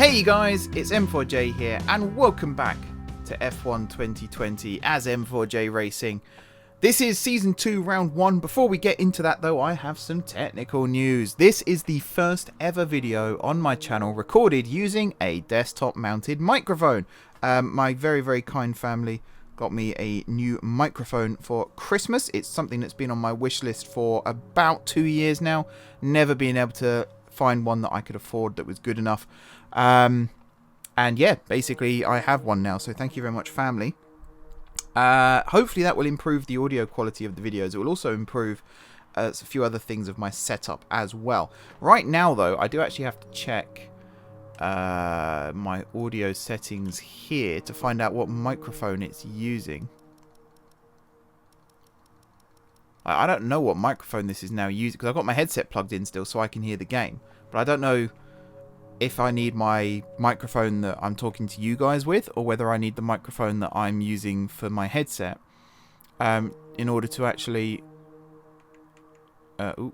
Hey guys, it's M4J here and welcome back to F1 2020 as M4J Racing. This is Season 2, Round 1. Before we get into that though, I have some technical news. This is the first ever video on my channel recorded using a desktop mounted microphone. My very kind family got me a new microphone for Christmas. It's something that's been on my wish list for about 2 years now. Never been able to find one that I could afford that was good enough. And yeah, basically I have one now, so thank you very much, family. Hopefully that will improve the audio quality of the videos. It will also improve a few other things of my setup as well. Right now though, I do actually have to check my audio settings here to find out what microphone it's using. I don't know what microphone this is now using because I've got my headset plugged in still so I can hear the game, but I don't know if I need my microphone that I'm talking to you guys with, or whether I need the microphone that I'm using for my headset in order to actually... ooh.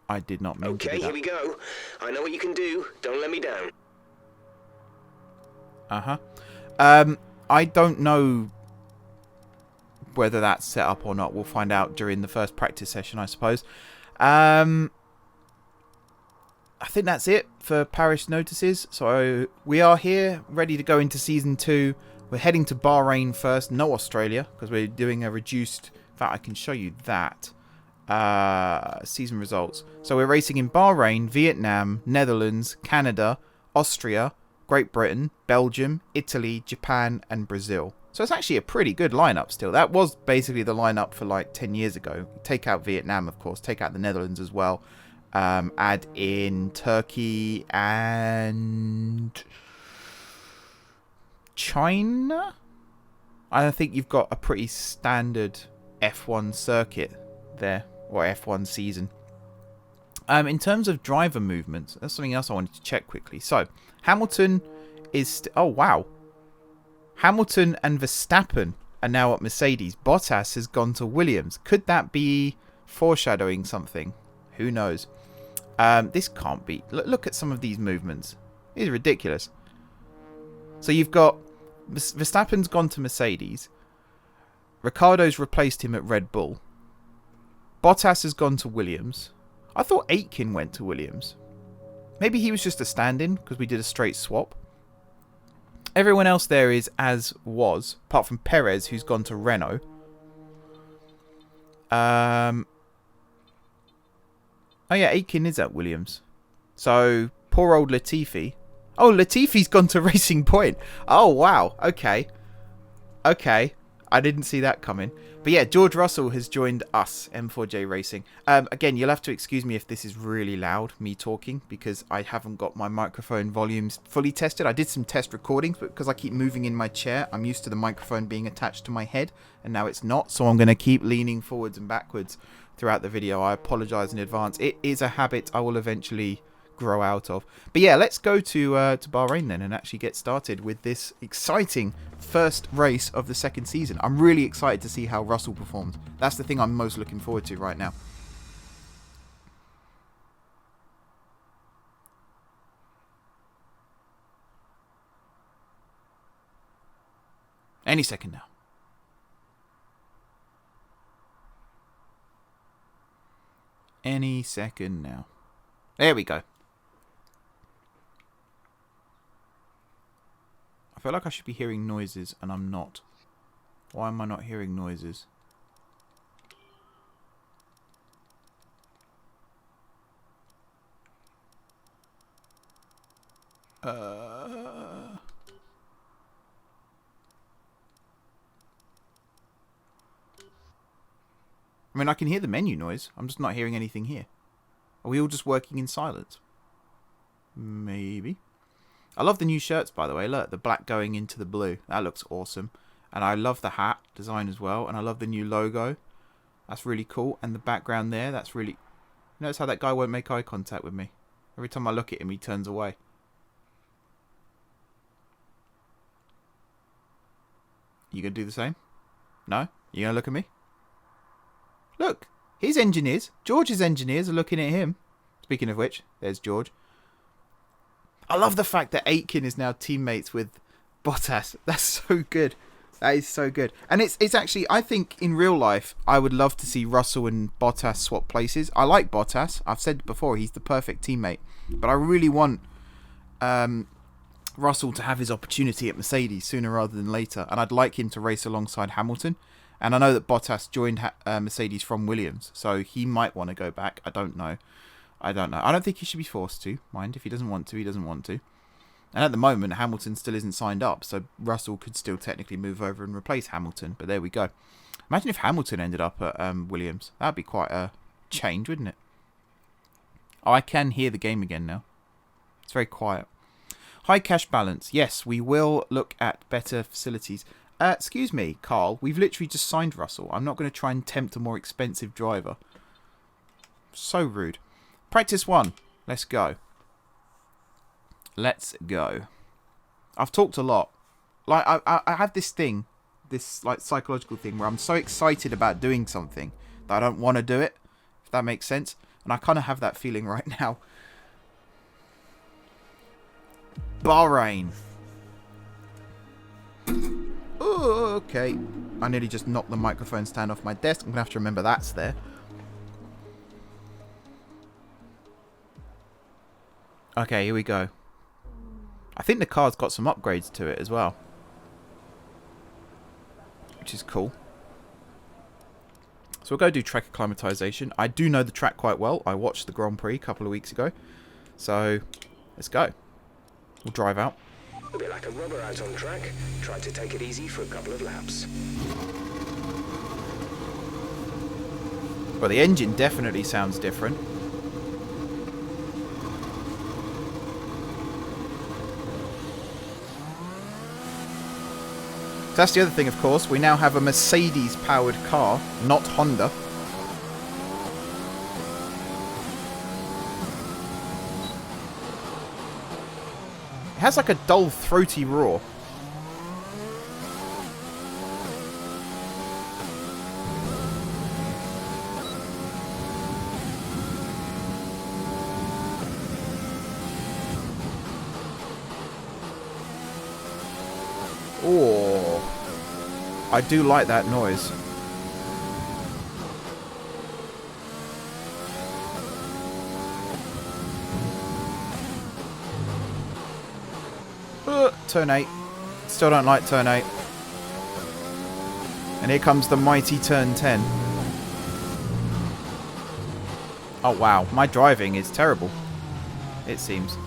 I did not mean to do that. Okay, here we go. I know what you can do. Don't let me down. I don't know whether that's set up or not. We'll find out during the first practice session, I suppose. I think that's it for parish notices. So we are here, ready to go into Season 2. We're heading to Bahrain first, no Australia, because we're doing a reduced... In fact, I can show you that. Season results. So we're racing in Bahrain, Vietnam, Netherlands, Canada, Austria, Great Britain, Belgium, Italy, Japan, and Brazil. So it's actually a pretty good lineup still. That was basically the lineup for like 10 years ago. Take out Vietnam, of course. Take out the Netherlands as well. Add in Turkey and China. I think you've got a pretty standard F1 circuit there, or F1 season. In terms of driver movements, that's something else I wanted to check quickly. So Hamilton is oh wow, Hamilton and Verstappen are now at Mercedes. Bottas has gone to Williams. Could that be foreshadowing something? Who knows? This can't be. Look at some of these movements. It's ridiculous. So you've got Verstappen's gone to Mercedes. Ricciardo's replaced him at Red Bull. Bottas has gone to Williams. I thought Aitken went to Williams. Maybe he was just a stand-in because we did a straight swap. Everyone else there is as was, apart from Perez, who's gone to Renault. Oh yeah, Aitken is at Williams. So, poor old Latifi. Oh, Latifi's gone to Racing Point. Oh, wow. Okay. Okay. I didn't see that coming. But yeah, George Russell has joined us, M4J Racing. Again, you'll have to excuse me if this is really loud, me talking, because I haven't got my microphone volumes fully tested. I did some test recordings, but because I keep moving in my chair, I'm used to the microphone being attached to my head, and now it's not. So I'm going to keep leaning forwards and backwards throughout the video. I apologize in advance. It is a habit I will eventually grow out of. But yeah, let's go to Bahrain then and actually get started with this exciting first race of the second season. I'm really excited to see how Russell performs. That's the thing I'm most looking forward to right now. Any second now. Any second now. There we go. I feel like I should be hearing noises and I'm not. Why am I not hearing noises? I mean, I can hear the menu noise. I'm just not hearing anything here. Are we all just working in silence? Maybe. I love the new shirts, by the way. Look, the black going into the blue. That looks awesome. And I love the hat design as well. And I love the new logo. That's really cool. And the background there, that's really... Notice how that guy won't make eye contact with me. Every time I look at him, he turns away. You gonna do the same? No? You gonna look at me? Look, his engineers, George's engineers are looking at him. Speaking of which, there's George. I love the fact that Aitken is now teammates with Bottas. That's so good. That is so good. And it's actually, I think in real life, I would love to see Russell and Bottas swap places. I like Bottas. I've said before, he's the perfect teammate. But I really want Russell to have his opportunity at Mercedes sooner rather than later. And I'd like him to race alongside Hamilton. And I know that Bottas joined Mercedes from Williams. So he might want to go back. I don't know. I don't think he should be forced to. Mind, if he doesn't want to, he doesn't want to. And at the moment, Hamilton still isn't signed up, so Russell could still technically move over and replace Hamilton. But there we go. Imagine if Hamilton ended up at Williams. That'd be quite a change, wouldn't it? Oh, I can hear the game again now. It's very quiet. High cash balance. Yes, we will look at better facilities. Excuse me, Carl. We've literally just signed Russell. I'm not going to try and tempt a more expensive driver. So rude. Practice 1. Let's go. Let's go. I've talked a lot. Like I have this thing, this like psychological thing where I'm so excited about doing something that I don't want to do it, if that makes sense. And I kind of have that feeling right now. Bahrain. Oh, okay. I nearly just knocked the microphone stand off my desk. I'm going to have to remember that's there. Okay, here we go. I think the car's got some upgrades to it as well, which is cool. So we'll go do track acclimatization. I do know the track quite well. I watched the Grand Prix a couple of weeks ago. So let's go. We'll drive out. A bit like a rubber out on track. Try to take it easy for a couple of laps. Well, the engine definitely sounds different. That's the other thing, of course. We now have a Mercedes-powered car, not Honda. It has like a dull, throaty roar. Oh, I do like that noise. Turn 8. Still don't like turn 8. And here comes the mighty turn 10. Oh wow, my driving is terrible, it seems.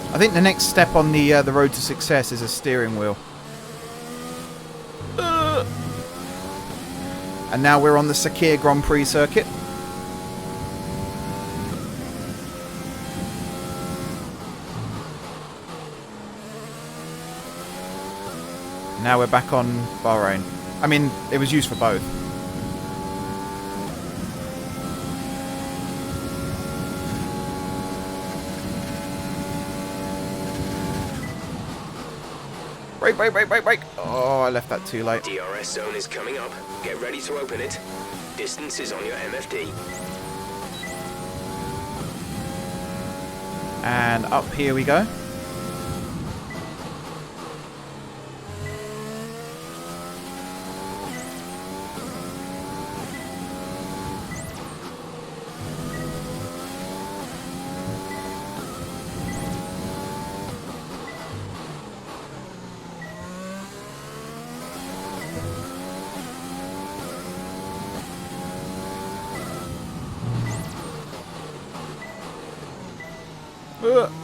I think the next step on the road to success is a steering wheel. And now we're on the Cavier Grand Prix circuit. Now we're back on Bahrain. I mean, it was used for both. Brake. Oh, I left that too late. DRS zone is coming up. Get ready to open it. Distance is on your MFD. And up here we go.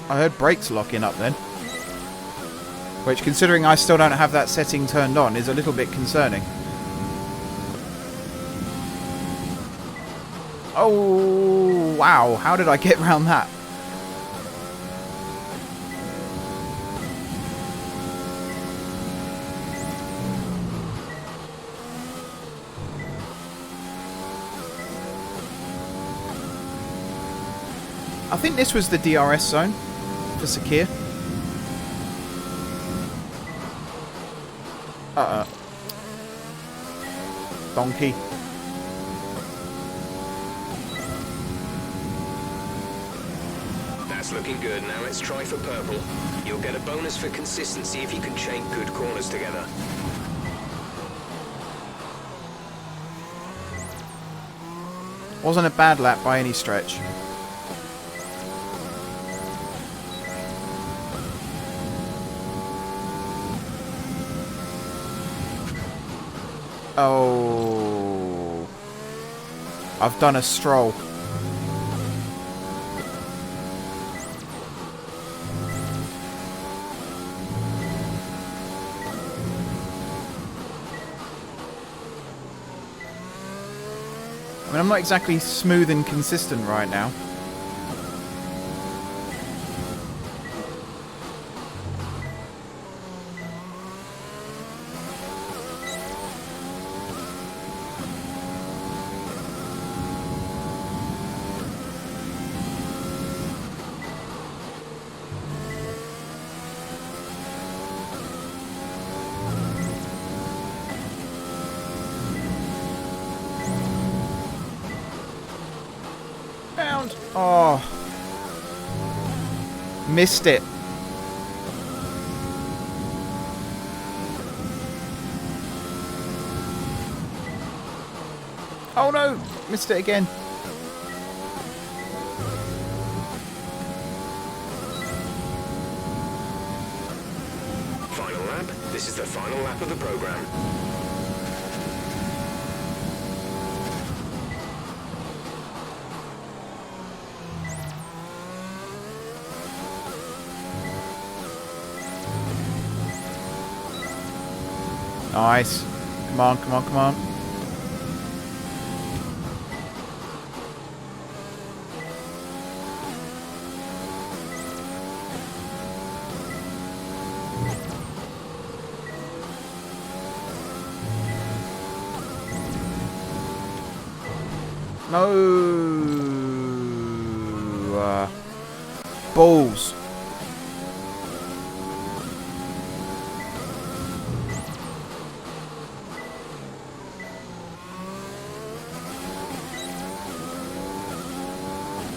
I heard brakes locking up then. Which, considering I still don't have that setting turned on, is a little bit concerning. Oh, wow. How did I get around that? I think this was the DRS zone for Sakir. Donkey. That's looking good. Now let's try for purple. You'll get a bonus for consistency if you can chain good corners together. Wasn't a bad lap by any stretch. Oh, I've done a stroll. I mean, I'm not exactly smooth and consistent right now. Oh, missed it. Oh no, missed it again. Final lap. This is the final lap of the program. Nice. Come on, come on, come on. No. Balls.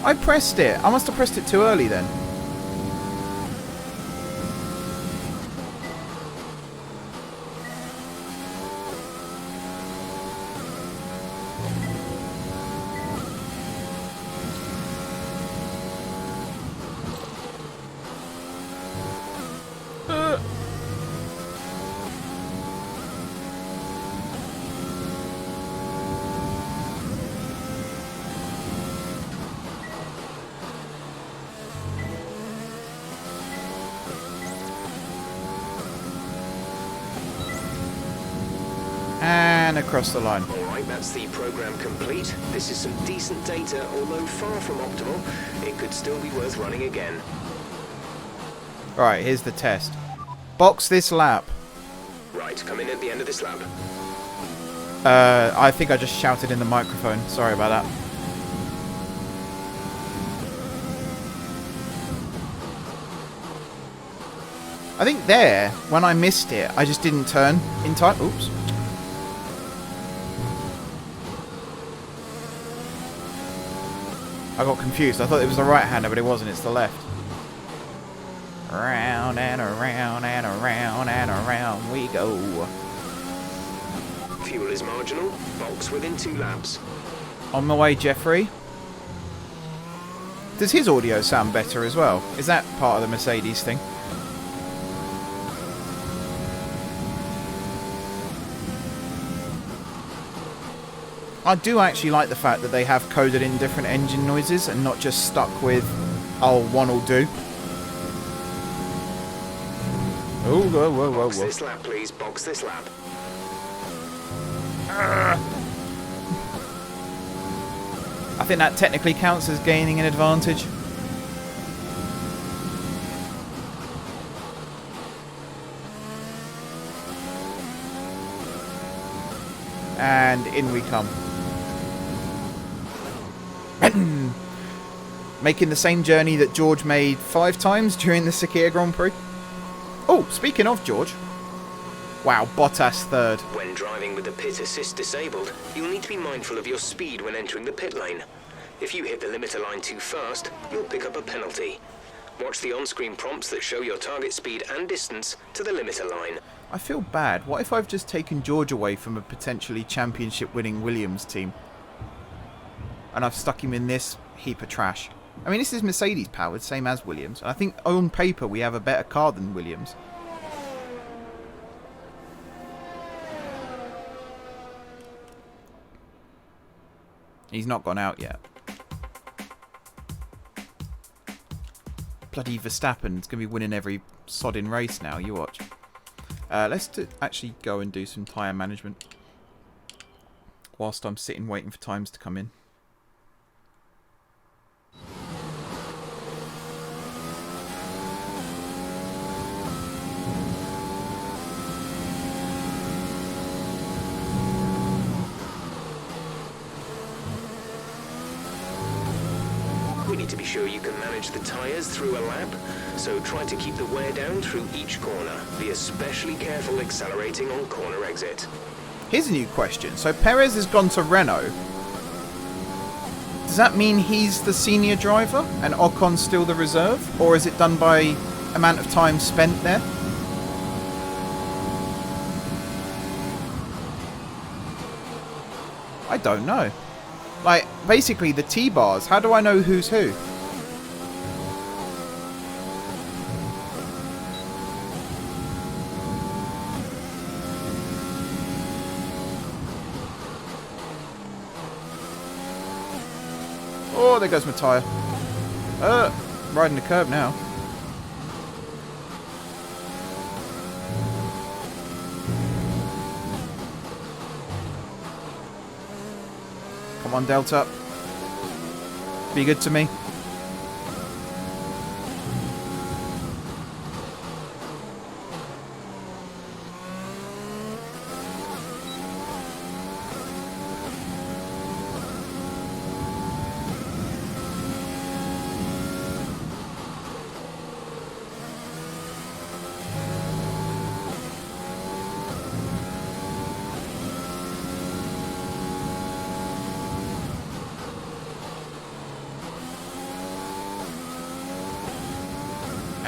I pressed it. I must have pressed it too early then. And across the line. Alright, that's the program complete. This is some decent data, although far from optimal. It could still be worth running again. Right, here's the test. Box this lap. Right, come in at the end of this lap. I think I just shouted in the microphone. Sorry about that. I think there, when I missed it, I just didn't turn in time. Oops. I got confused. I thought it was the right-hander, but it wasn't. It's the left. Round and around and around and around we go. Fuel is marginal. Box within 2 laps. On the way, Jeffrey. Does his audio sound better as well? Is that part of the Mercedes thing? I do actually like the fact that they have coded in different engine noises and not just stuck with, oh, one will do. Oh, whoa, whoa, whoa, Box whoa. this lap, please. Box this lap. I think that technically counts as gaining an advantage. And in we come. Making the same journey that George made 5 times during the Sakhir Grand Prix. Oh, speaking of George. Wow, Bottas third. When driving with the pit assist disabled, you'll need to be mindful of your speed when entering the pit lane. If you hit the limiter line too fast, you'll pick up a penalty. Watch the on-screen prompts that show your target speed and distance to the limiter line. I feel bad. What if I've just taken George away from a potentially championship-winning Williams team? And I've stuck him in this heap of trash. I mean, this is Mercedes-powered, same as Williams. And I think on paper we have a better car than Williams. He's not gone out yet. Bloody Verstappen's going to be winning every sodding race now, you watch. Let's actually go and do some tyre management whilst I'm sitting waiting for times to come in. We need to be sure you can manage the tyres through a lap, so try to keep the wear down through each corner. Be especially careful accelerating on corner exit. Here's a new question. So Perez has gone to Renault. Does that mean he's the senior driver and Ocon's still the reserve? Or is it done by amount of time spent there? I don't know. Like, basically the T-bars, how do I know who's who? Oh, there goes my tyre. Riding the curb now. Come on, Delta. Be good to me.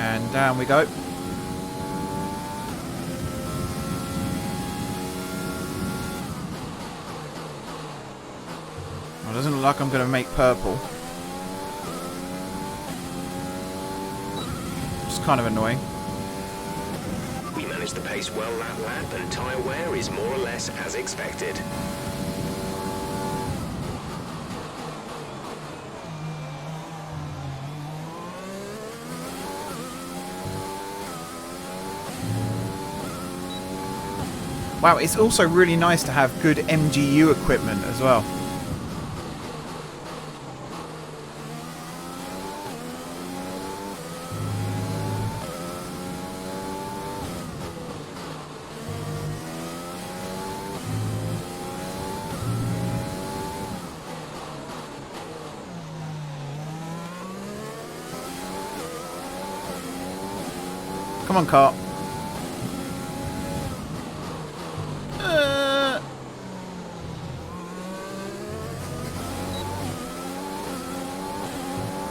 And down we go. Well, it doesn't look like I'm going to make purple. It's kind of annoying. We managed the pace well that lap, and tyre wear is more or less as expected. Wow, it's also really nice to have good MGU equipment as well. Come on, car.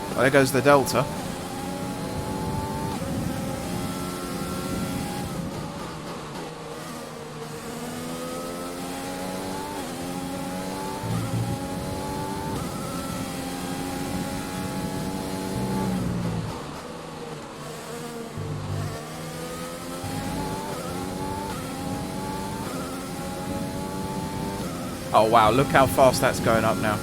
Well, there goes the Delta. Oh wow, look how fast that's going up now.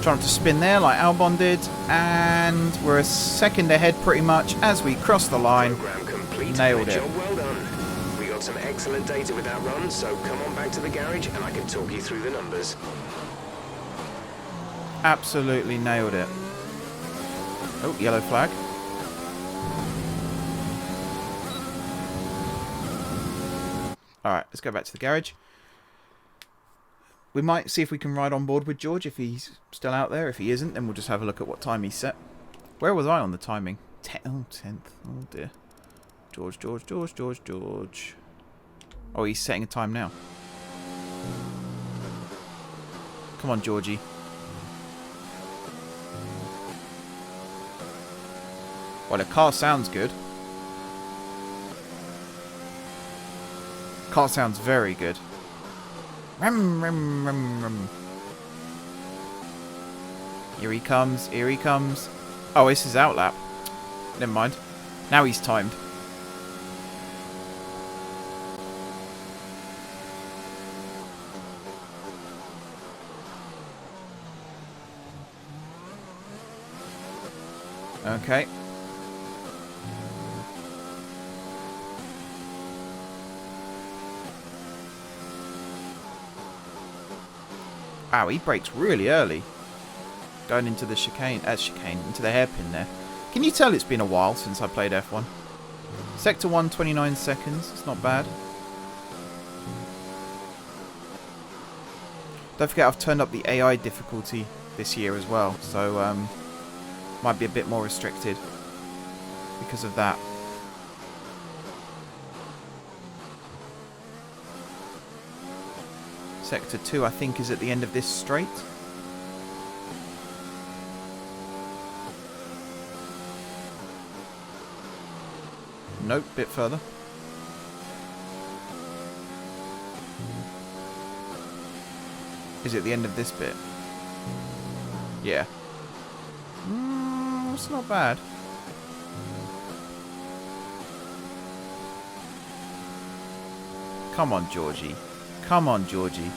Trying to spin there like Albon did, and we're a second ahead pretty much as we cross the line. Program complete. Nailed it. Job well done. We got some excellent data with that run, so come on back to the garage and I can talk you through the numbers. Absolutely nailed it. Oh, yellow flag. Alright, let's go back to the garage. we might see if we can ride on board with George if he's still out there. If he isn't, then we'll just have a look at what time he's set. Where was I on the timing? 10th. Oh dear. George. Oh, he's setting a time now. Come on, Georgie. Well, the car sounds good. Car sounds very good. Rum, rum, rum, rum. Here he comes. Oh, this is outlap. Never mind. Now he's timed. Okay. Wow, he brakes really early. Going into the chicane, into the hairpin there. Can you tell it's been a while since I played F1? Sector 1, 29 seconds. It's not bad. Don't forget I've turned up the AI difficulty this year as well. So, might be a bit more restricted because of that. Sector 2, I think, is at the end of this straight. Nope, bit further. Is it the end of this bit? Yeah. It's not bad. Come on, Georgie. Come on, Georgie.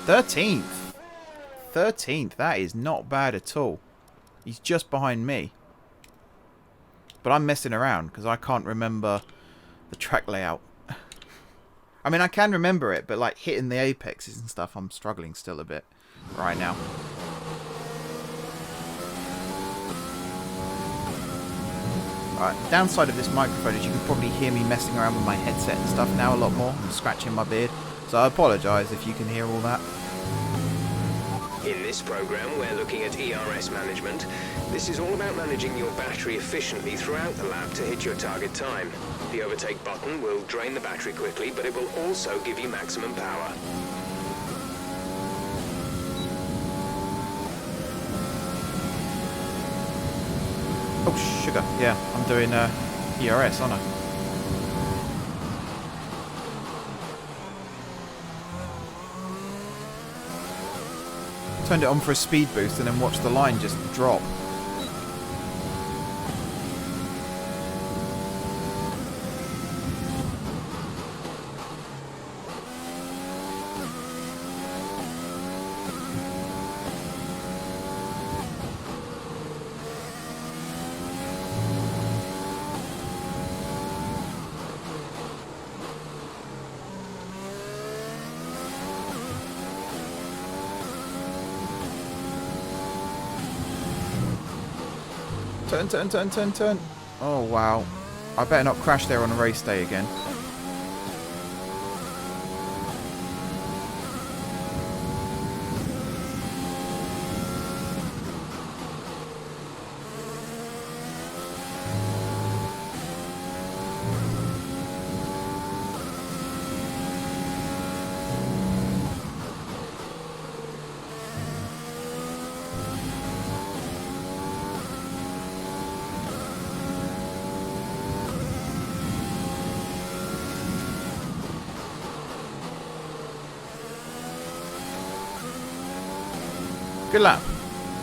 Thirteenth. That is not bad at all. He's just behind me. But I'm messing around because I can't remember the track layout. I mean, I can remember it, but like hitting the apexes and stuff, I'm struggling still a bit right now. Alright, the downside of this microphone is you can probably hear me messing around with my headset and stuff now a lot more. I'm scratching my beard. So I apologise if you can hear all that. In this program, we're looking at ERS management. This is all about managing your battery efficiently throughout the lap to hit your target time. The overtake button will drain the battery quickly, but it will also give you maximum power. Oh, sugar. Yeah, I'm doing ERS, aren't I? Turned it on for a speed boost and then watched the line just drop. Turn. Oh, wow. I better not crash there on a race day again.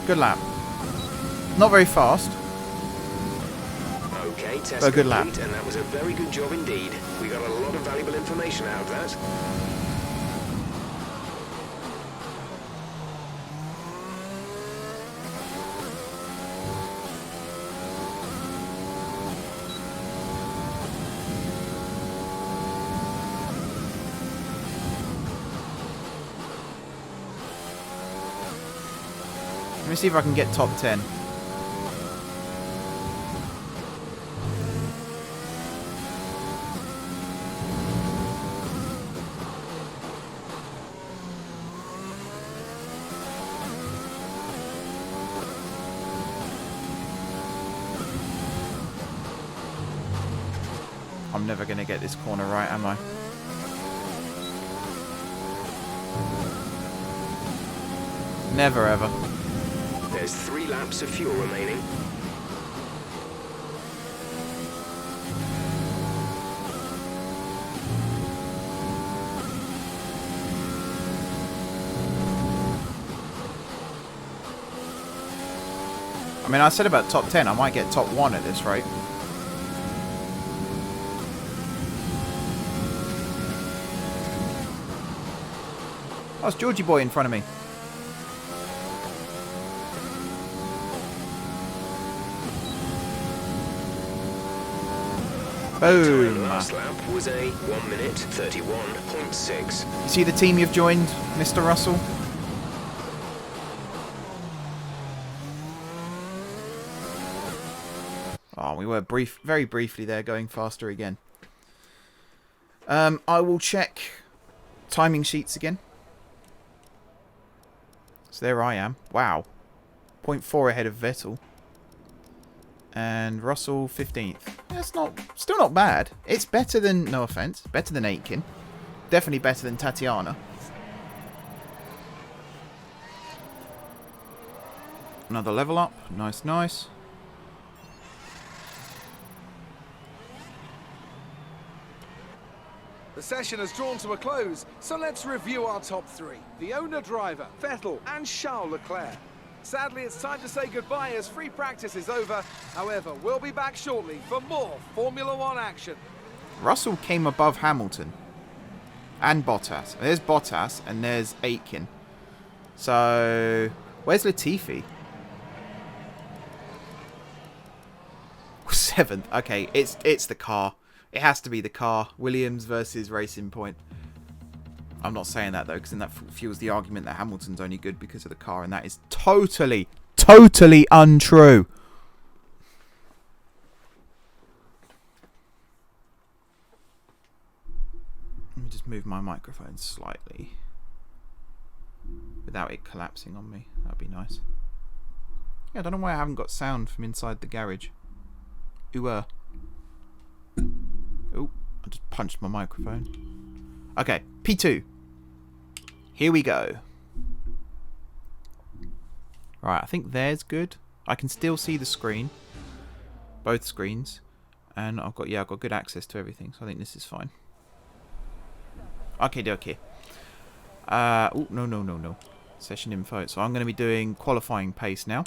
Good lap. Not very fast. Okay, test but a good lap. complete, and that was a very good job indeed. We got a lot of valuable information out of that. Let me see if I can get top 10. I'm never going to get this corner right, am I? Never ever. There's 3 laps of fuel remaining. I mean, I said about top 10. I might get top 1 at this rate. Oh, it's Georgie Boy in front of me. Boom. Last lap was a 1 minute 31.6. You see the team you've joined, Mr. Russell? Oh, we were very briefly there, going faster again. I will check timing sheets again. So there I am. Wow. 0.4 ahead of Vettel. And Russell 15th. That's still not bad. It's better than, no offense, better than Aitken. Definitely better than Tatiana. Another level up. Nice, nice. The session has drawn to a close, so let's review our top 3. The owner driver, Vettel and Charles Leclerc. Sadly, it's time to say goodbye as free practice is over. However, we'll be back shortly for more Formula One action. Russell came above Hamilton. And Bottas. There's Bottas and there's Aitken. So, where's Latifi? 7th. Okay, it's the car. It has to be the car. Williams versus Racing Point. I'm not saying that though, because then that fuels the argument that Hamilton's only good because of the car, and that is totally untrue. Let me just move my microphone slightly without it collapsing on me. That'd be nice. Yeah, I don't know why I haven't got sound from inside the garage. Ooh, oh, I just punched my microphone. Okay, P2. Here we go. Right, I think there's good. I can still see the screen. Both screens. And I've got good access to everything, so I think this is fine. Okay. Oh, no. Session info. So I'm going to be doing qualifying pace now.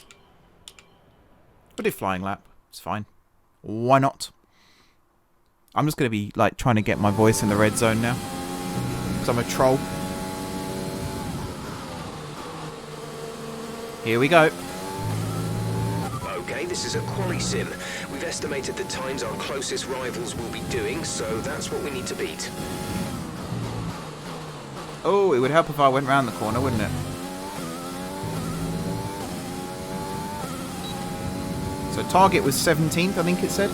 I did flying lap. It's fine. Why not? I'm just going to be like trying to get my voice in the red zone now. Because I'm a troll. Here we go. Okay, this is a quali sim. We've estimated the times our closest rivals will be doing, so that's what we need to beat. Oh, it would help if I went round the corner, wouldn't it? So target was 17th, I think it said.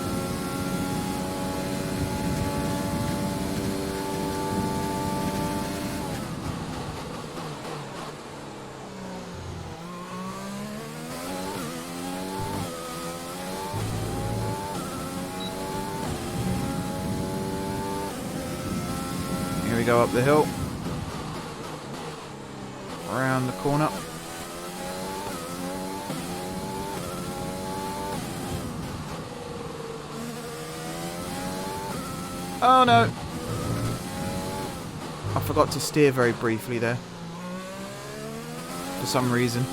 Here we go up the hill. Around the corner. Oh no! I forgot to steer very briefly there. For some reason.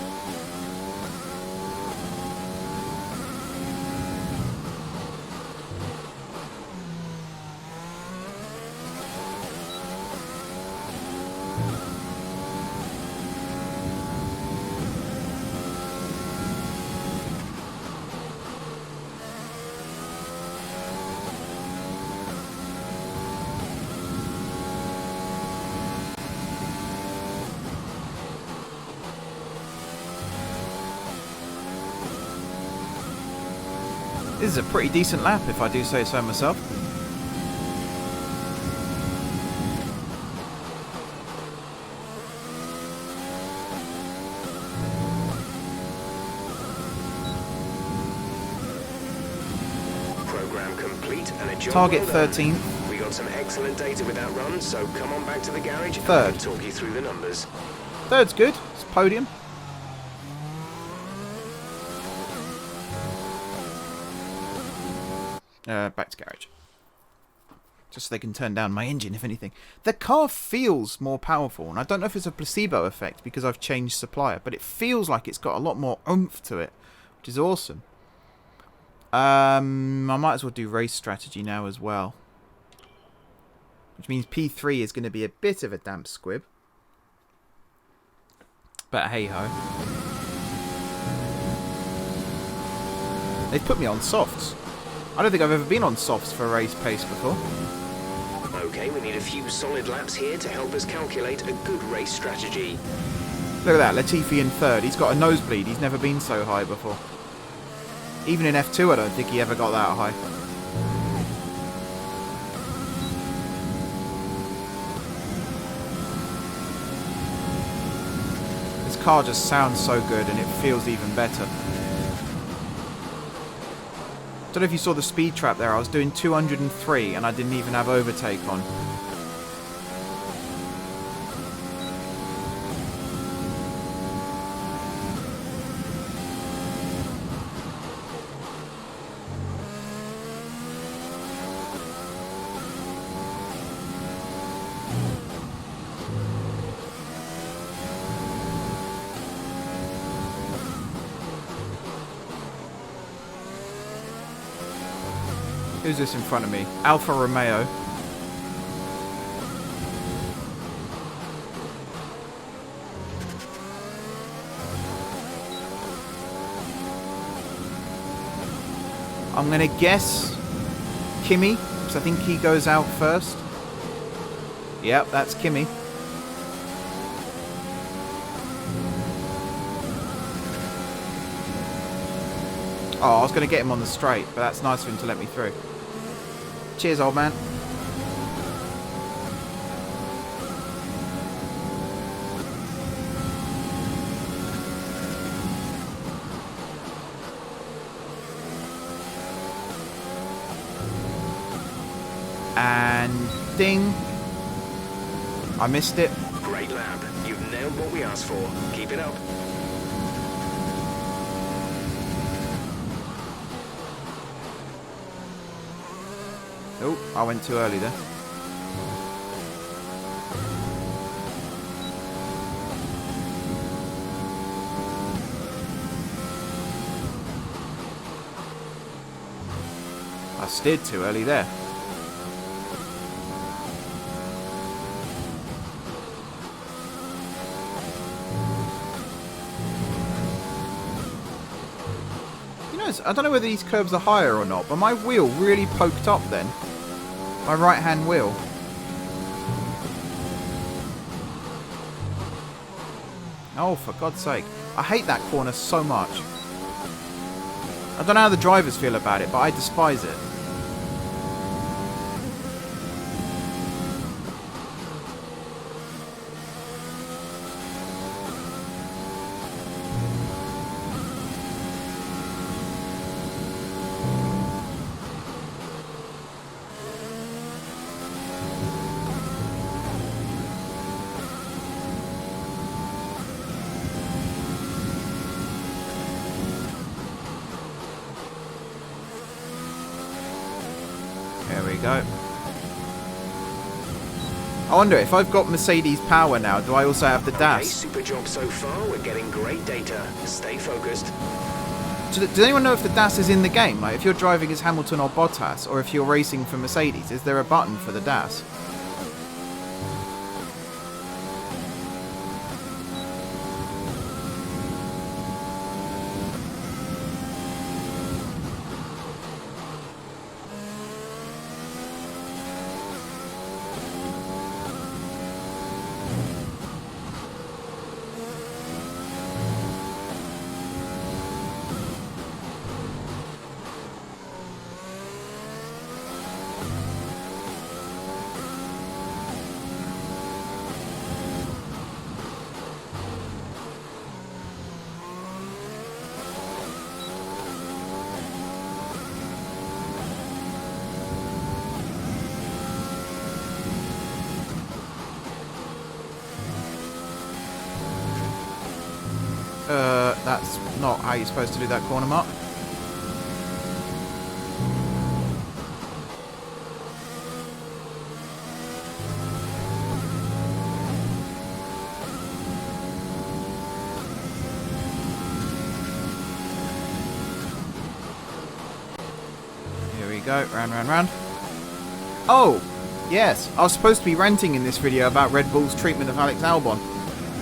This is a pretty decent lap, if I do say so myself. Program complete and a job Target well done. 13th. We got some excellent data with that run, so come on back to the garage and I Third. can talk you through the numbers. Third's good. It's podium. Back to garage. Just so they can turn down my engine, if anything. The car feels more powerful, and I don't know if it's a placebo effect because I've changed supplier, but it feels like it's got a lot more oomph to it, which is awesome. I might as well do race strategy now as well. Which means P3 is going to be a bit of a damp squib. But hey-ho. They've put me on softs. I don't think I've ever been on softs for race pace before. Okay, we need a few solid laps here to help us calculate a good race strategy. Look at that, Latifi in third. He's got a nosebleed. He's never been so high before. Even in F2, I don't think he ever got that high. This car just sounds so good and it feels even better. Don't know if you saw the speed trap there. I was doing 203 and I didn't even have overtake on. Who's this in front of me? Alfa Romeo. I'm going to guess Kimi, because I think he goes out first. Yep, that's Kimi. Oh, I was going to get him on the straight, but that's nice of him to let me through. Cheers, old man. And ding. I missed it. Great lap. You've nailed what we asked for. Keep it up. Oh, I went too early there. I steered too early there. You know, I don't know whether these curbs are higher or not, but my wheel really poked up then. My right-hand wheel. Oh, for God's sake. I hate that corner so much. I don't know how the drivers feel about it, but I despise it. There we go. I wonder if I've got Mercedes power now, do I also have the Okay, DAS? super job so far. We're getting great data. Stay focused. Does anyone know if the DAS is in the game? Like if you're driving as Hamilton or Bottas, or if you're racing for Mercedes, is there a button for the DAS? That's not how you're supposed to do that corner mark. Here we go, round. Oh, yes, I was supposed to be ranting in this video about Red Bull's treatment of Alex Albon.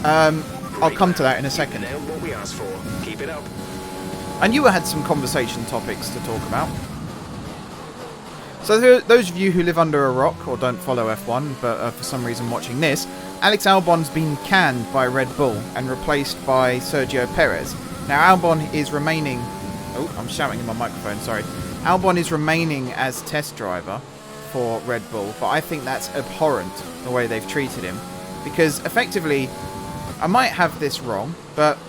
I'll come to that in a second. What we asked for. Keep it up. I knew I had some conversation topics to talk about. So those of you who live under a rock or don't follow F1 but are for some reason watching this, Alex Albon's been canned by Red Bull and replaced by Sergio Perez. Now Albon is remaining... Oh, I'm shouting in my microphone, sorry. Albon is remaining as test driver for Red Bull, but I think that's abhorrent, the way they've treated him. Because effectively, I might have this wrong, but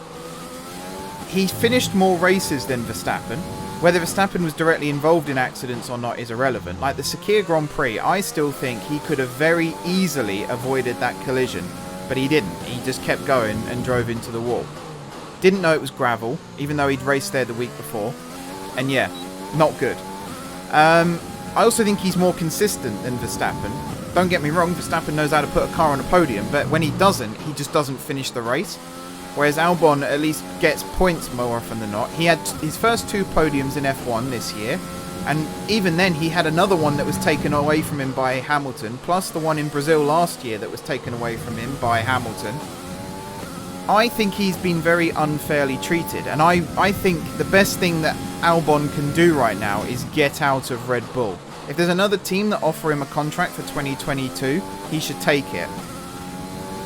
he finished more races than Verstappen. Whether Verstappen was directly involved in accidents or not is irrelevant. Like the Sakhir Grand Prix, I still think he could have very easily avoided that collision, but he didn't. He just kept going and drove into the wall. Didn't know it was gravel, even though he'd raced there the week before. And yeah, not good. I also think he's more consistent than Verstappen. Don't get me wrong, Verstappen knows how to put a car on a podium, but when he doesn't, he just doesn't finish the race. Whereas Albon at least gets points more often than not. He had his first 2 podiums in F1 this year, and even then he had another one that was taken away from him by Hamilton, plus the one in Brazil last year that was taken away from him by Hamilton. I think he's been very unfairly treated, and I think the best thing that Albon can do right now is get out of Red Bull. If there's another team that offer him a contract for 2022, he should take it.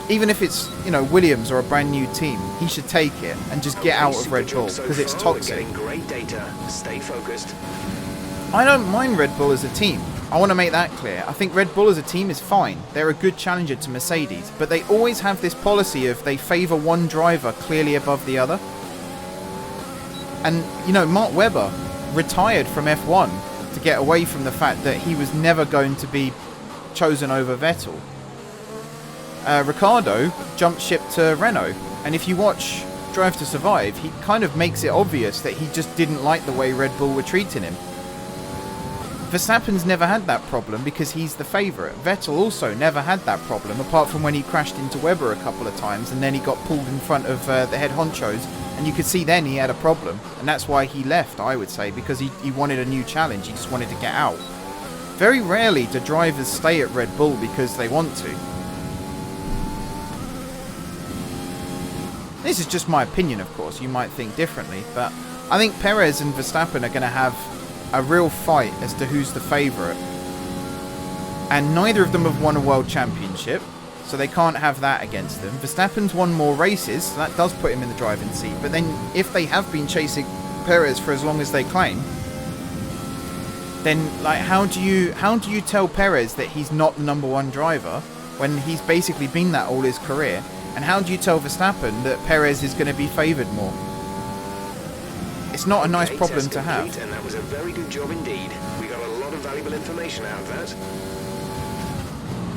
Even if it's, you know, Williams or a brand new team, he should take it and just get out of Red Bull because it's toxic. Great data. Stay focused. I don't mind Red Bull as a team. I want to make that clear. I think Red Bull as a team is fine. They're a good challenger to Mercedes, but they always have this policy of they favour one driver clearly above the other. And, you know, Mark Webber retired from F1 to get away from the fact that he was never going to be chosen over Vettel. Ricciardo jumped ship to Renault, and if you watch Drive to Survive, he kind of makes it obvious that he just didn't like the way Red Bull were treating him. Verstappen's never had that problem because he's the favourite. Vettel also never had that problem, apart from when he crashed into Webber a couple of times and then he got pulled in front of the head honchos, and you could see then he had a problem, and that's why he left, I would say, because he wanted a new challenge. He just wanted to get out. Very rarely do drivers stay at Red Bull because they want to. This is just my opinion, of course. You might think differently, but I think Perez and Verstappen are going to have a real fight as to who's the favourite. And neither of them have won a world championship, so they can't have that against them. Verstappen's won more races, so that does put him in the driving seat. But then, if they have been chasing Perez for as long as they claim, then like how do you tell Perez that he's not the #1 driver when he's basically been that all his career? And how do you tell Verstappen that Perez is going to be favoured more? It's not a nice problem to have. And that was a very good job indeed. We got a lot of valuable information out of that.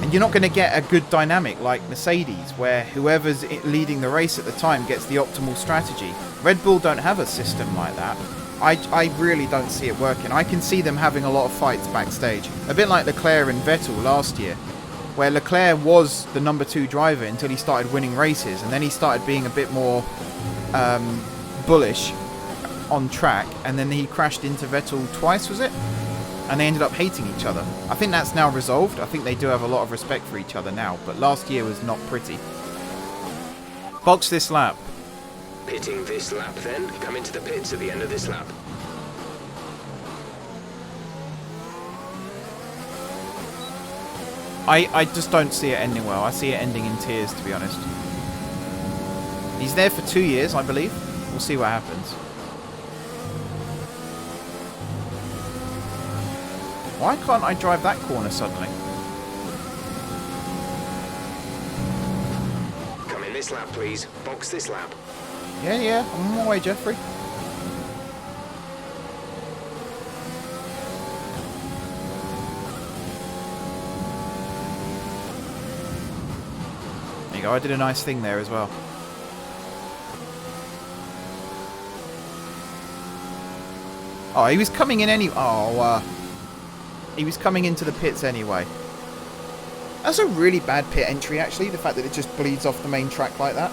And you're not going to get a good dynamic like Mercedes, where whoever's leading the race at the time gets the optimal strategy. Red Bull don't have a system like that. I really don't see it working. I can see them having a lot of fights backstage. A bit like Leclerc and Vettel last year, where Leclerc was the #2 driver until he started winning races, and then he started being a bit more bullish on track, and then he crashed into Vettel twice, was it? And they ended up hating each other. I think that's now resolved. I think they do have a lot of respect for each other now, but last year was not pretty. Box this lap. Pitting this lap then. Come into the pits at the end of this lap. I just don't see it ending well. I see it ending in tears, to be honest. He's there for 2 years, I believe. We'll see what happens. Why can't I drive that corner suddenly? Come in this lap, please. Box this lap. Yeah, I'm on my way, Jeffrey. There you go, I did a nice thing there as well. Oh, he was coming in he was coming into the pits anyway. That's a really bad pit entry, actually, the fact that it just bleeds off the main track like that.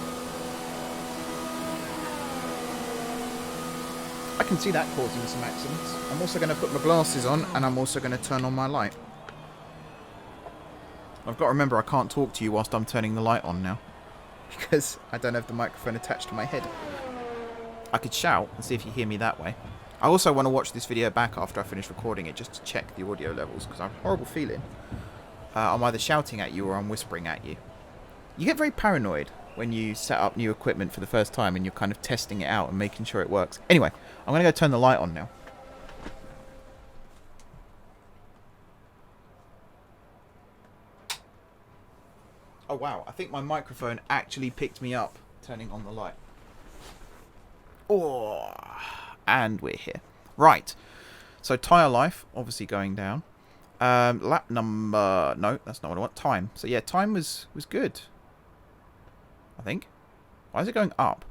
I can see that causing some accidents. I'm also going to put my glasses on, and I'm also going to turn on my light. I've got to remember I can't talk to you whilst I'm turning the light on now, because I don't have the microphone attached to my head. I could shout and see if you hear me that way. I also want to watch this video back after I finish recording it, just to check the audio levels, because I have a horrible feeling I'm either shouting at you or I'm whispering at you. You get very paranoid when you set up new equipment for the first time and you're kind of testing it out and making sure it works. Anyway, I'm going to go turn the light on now. Oh wow, I think my microphone actually picked me up turning on the light. Oh, and we're here. Right, so tyre life, obviously going down. Lap number... No, that's not what I want. Time. So yeah, time was good, I think. Why is it going up?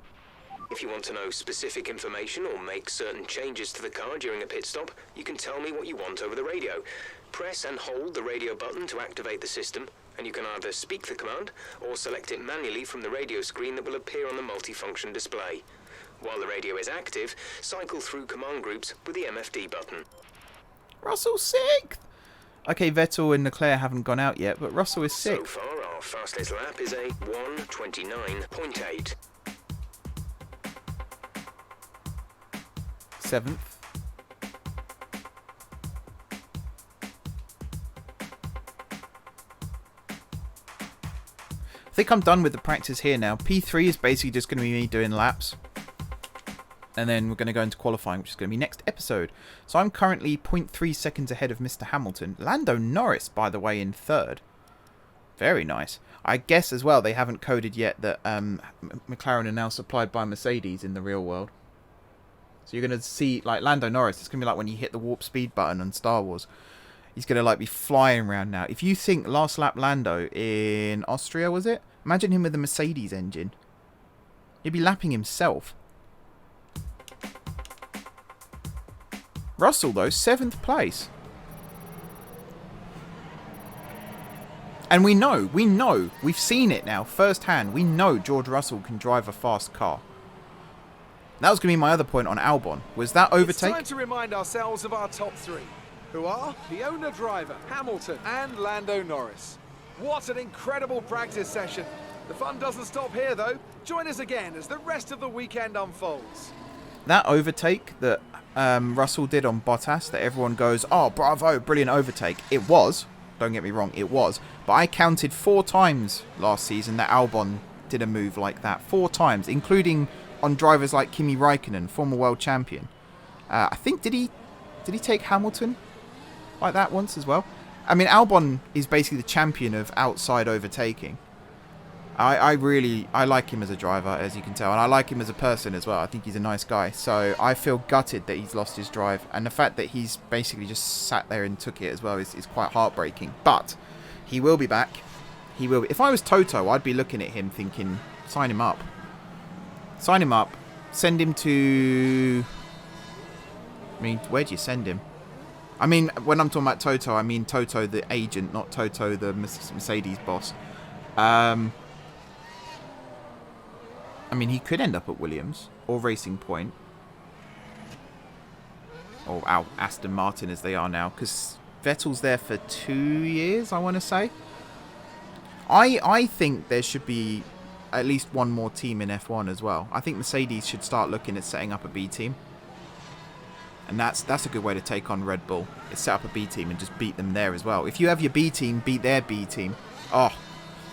If you want to know specific information or make certain changes to the car during a pit stop, you can tell me what you want over the radio. Press and hold the radio button to activate the system, and you can either speak the command or select it manually from the radio screen that will appear on the multifunction display. While the radio is active, cycle through command groups with the MFD button. Russell 6th! Okay, Vettel and Leclerc haven't gone out yet, but Russell is 6th. So far, our fastest lap is a 1:29.8. 7th. I think I'm done with the practice here now. P3 is basically just going to be me doing laps. And then we're going to go into qualifying, which is going to be next episode. So I'm currently 0.3 seconds ahead of Mr. Hamilton. Lando Norris, by the way, in 3rd. Very nice. I guess as well they haven't coded yet that McLaren are now supplied by Mercedes in the real world. So you're going to see, like, Lando Norris, it's going to be like when you hit the warp speed button on Star Wars. He's going to, like, be flying around now. If you think last lap Lando in Austria, was it? Imagine him with a Mercedes engine. He'd be lapping himself. Russell, though, 7th place. And we know, we've seen it now firsthand. We know George Russell can drive a fast car. That was going to be my other point on Albon. Was that overtake? It's time to remind ourselves of our top three, who are the owner driver, Hamilton, and Lando Norris. What an incredible practice session. The fun doesn't stop here, though. Join us again as the rest of the weekend unfolds. That overtake that Russell did on Bottas, that everyone goes, oh, bravo, brilliant overtake. It was. Don't get me wrong, it was. But I counted 4 times last season that Albon did a move like that. 4 times, including on drivers like Kimi Räikkönen, former world champion. I think, did he take Hamilton like that once as well? I mean, Albon is basically the champion of outside overtaking. I like him as a driver, as you can tell, and I like him as a person as well. I think he's a nice guy. So I feel gutted that he's lost his drive, and the fact that he's basically just sat there and took it as well is quite heartbreaking. But he will be back. He will. If I was Toto, I'd be looking at him thinking, sign him up. Sign him up. Send him to... I mean, where do you send him? I mean, when I'm talking about Toto, I mean Toto the agent, not Toto the Mercedes boss. I mean, he could end up at Williams or Racing Point or Aston Martin as they are now, because Vettel's there for 2 years, I want to say. I think there should be at least one more team in F1 as well. I think Mercedes should start looking at setting up a B team. And that's a good way to take on Red Bull. Is set up a B team and just beat them there as well. If you have your B team beat their B team, oh,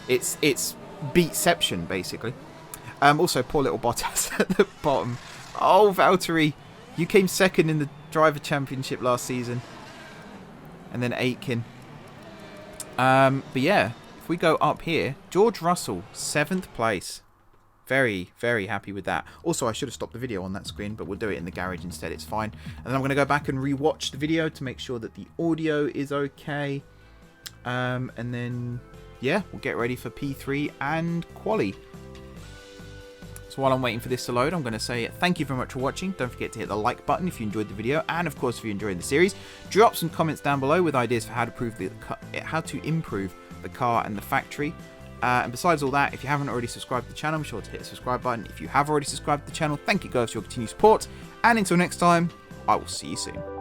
it's beatception basically. Also, poor little Bottas at the bottom. Oh, Valtteri, you came second in the driver championship last season, and then Aitken. But yeah, if we go up here, George Russell, 7th place. Very, very happy with that. Also, I should have stopped the video on that screen, but we'll do it in the garage instead. It's fine. And then I'm going to go back and rewatch the video to make sure that the audio is okay. And then, yeah, we'll get ready for P3 and Quali. So while I'm waiting for this to load, I'm going to say thank you very much for watching. Don't forget to hit the like button if you enjoyed the video, and of course if you enjoyed the series. Drop some comments down below with ideas for how to improve the car and the factory. And besides all that, if you haven't already subscribed to the channel, be sure to hit the subscribe button. If you have already subscribed to the channel, thank you guys for your continued support. And until next time, I will see you soon.